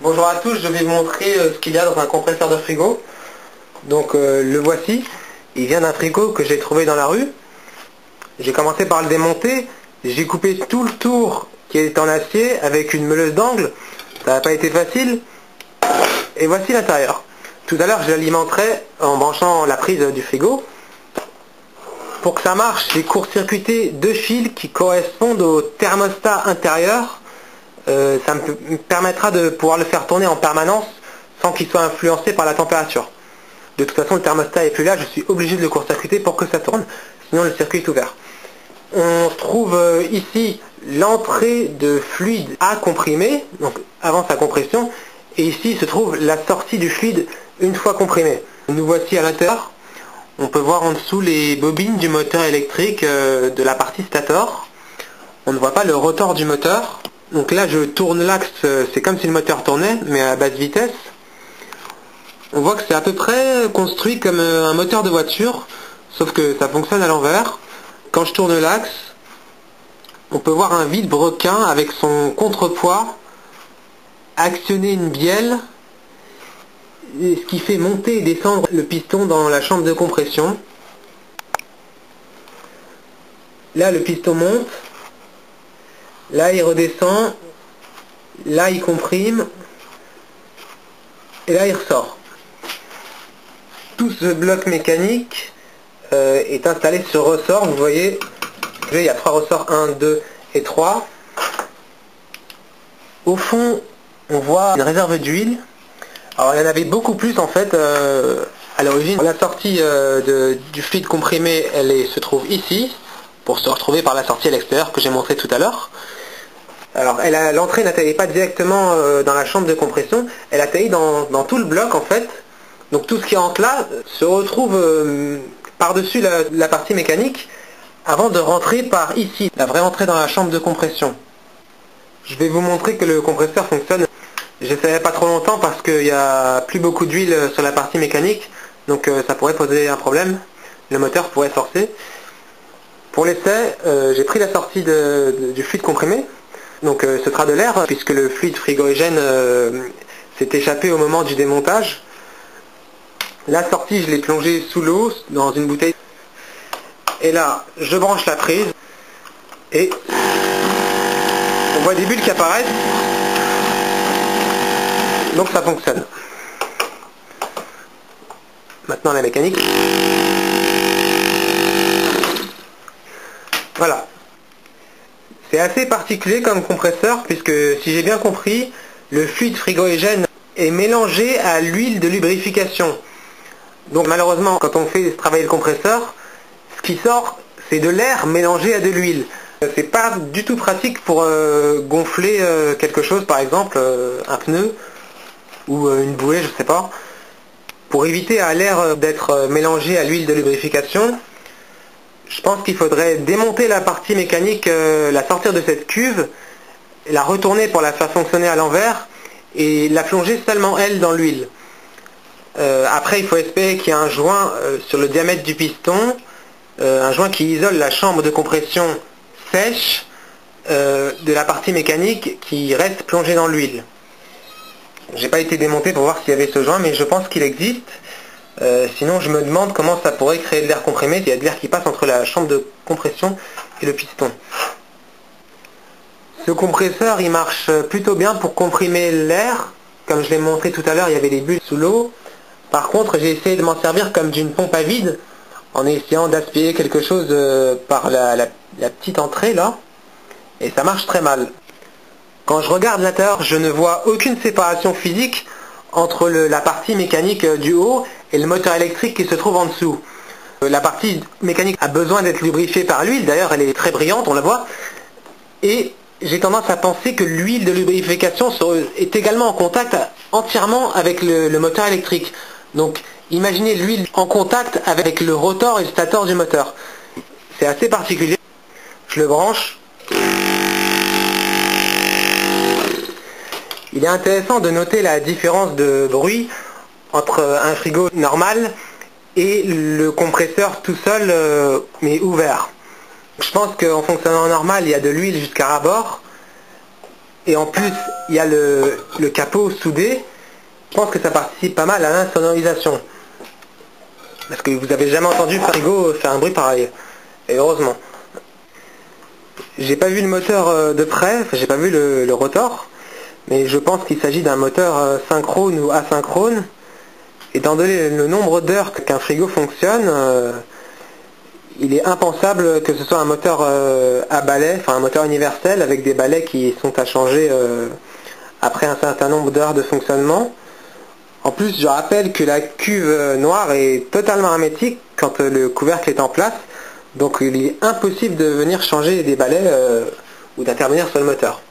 Bonjour à tous, je vais vous montrer ce qu'il y a dans un compresseur de frigo. Donc le voici, il vient d'un frigo que j'ai trouvé dans la rue. J'ai commencé par le démonter, j'ai coupé tout le tour qui est en acier avec une meuleuse d'angle. Ça n'a pas été facile. Et voici l'intérieur. Tout à l'heure je l'alimenterai en branchant la prise du frigo. Pour que ça marche, j'ai court-circuité deux fils qui correspondent au thermostat intérieur. Ça me permettra de pouvoir le faire tourner en permanence sans qu'il soit influencé par la température. De toute façon, le thermostat est plus là, je suis obligé de le court-circuiter pour que ça tourne, sinon le circuit est ouvert. On trouve ici l'entrée de fluide à comprimer, donc avant sa compression, et ici se trouve la sortie du fluide une fois comprimé. Nous voici à l'intérieur. On peut voir en dessous les bobines du moteur électrique de la partie stator. On ne voit pas le rotor du moteur. Donc là je tourne l'axe, c'est comme si le moteur tournait, mais à basse vitesse. On voit que c'est à peu près construit comme un moteur de voiture, sauf que ça fonctionne à l'envers. Quand je tourne l'axe, on peut voir un vilebrequin avec son contrepoids actionner une bielle, ce qui fait monter et descendre le piston dans la chambre de compression. Là le piston monte. Là il redescend, là il comprime, et là il ressort. Tout ce bloc mécanique est installé sur ressort, vous voyez, il y a 3 ressorts, 1, 2 et 3. Au fond, on voit une réserve d'huile. Alors il y en avait beaucoup plus en fait à l'origine. La sortie du fluide comprimé, se trouve ici, pour se retrouver par la sortie à l'extérieur que j'ai montré tout à l'heure. Alors l'entrée n'atterrit pas directement dans la chambre de compression, elle atterrit dans tout le bloc en fait. Donc tout ce qui entre là se retrouve par-dessus la partie mécanique avant de rentrer par ici, la vraie entrée dans la chambre de compression. Je vais vous montrer que le compresseur fonctionne. J'essaierai pas trop longtemps parce qu'il n'y a plus beaucoup d'huile sur la partie mécanique, donc ça pourrait poser un problème. Le moteur pourrait forcer. Pour l'essai, j'ai pris la sortie du fluide comprimé. Donc ce sera de l'air, puisque le fluide frigorigène s'est échappé au moment du démontage. La sortie, je l'ai plongée sous l'eau, dans une bouteille. Et là, je branche la prise. Et on voit des bulles qui apparaissent. Donc ça fonctionne. Maintenant la mécanique. Voilà. C'est assez particulier comme compresseur puisque, si j'ai bien compris, le fluide frigorigène est mélangé à l'huile de lubrification. Donc malheureusement, quand on fait travailler le compresseur, ce qui sort, c'est de l'air mélangé à de l'huile. C'est pas du tout pratique pour gonfler quelque chose, par exemple un pneu ou une bouée, je sais pas. Pour éviter à l'air d'être mélangé à l'huile de lubrification, je pense qu'il faudrait démonter la partie mécanique, la sortir de cette cuve, la retourner pour la faire fonctionner à l'envers et la plonger seulement elle dans l'huile. Après il faut espérer qu'il y ait un joint sur le diamètre du piston, un joint qui isole la chambre de compression sèche de la partie mécanique qui reste plongée dans l'huile. J'ai pas été démonté pour voir s'il y avait ce joint, mais je pense qu'il existe. Sinon je me demande comment ça pourrait créer de l'air comprimé s'il y a de l'air qui passe entre la chambre de compression et le piston. Ce compresseur il marche plutôt bien pour comprimer l'air. Comme je l'ai montré tout à l'heure, il y avait des bulles sous l'eau. Par contre j'ai essayé de m'en servir comme d'une pompe à vide en essayant d'aspirer quelque chose par la petite entrée là, et ça marche très mal. Quand je regarde l'intérieur, je ne vois aucune séparation physique entre la partie mécanique du haut et le moteur électrique qui se trouve en dessous. La partie mécanique a besoin d'être lubrifiée par l'huile, d'ailleurs elle est très brillante, on la voit, et j'ai tendance à penser que l'huile de lubrification est également en contact entièrement avec le moteur électrique. Donc imaginez l'huile en contact avec le rotor et le stator du moteur. C'est assez particulier. Je le branche. Il est intéressant de noter la différence de bruit entre un frigo normal et le compresseur tout seul mais ouvert. Je pense qu'en fonctionnant normal, il y a de l'huile jusqu'à ras-bord, et en plus il y a le capot soudé. Je pense que ça participe pas mal à l'insonorisation. Parce que vous avez jamais entendu le frigo faire un bruit pareil. Et heureusement. J'ai pas vu le moteur de près, enfin, j'ai pas vu le rotor. Mais je pense qu'il s'agit d'un moteur synchrone ou asynchrone. Étant donné le nombre d'heures qu'un frigo fonctionne, il est impensable que ce soit un moteur à balai, enfin un moteur universel avec des balais qui sont à changer après un certain nombre d'heures de fonctionnement. En plus, je rappelle que la cuve noire est totalement hermétique quand le couvercle est en place, donc il est impossible de venir changer des balais ou d'intervenir sur le moteur.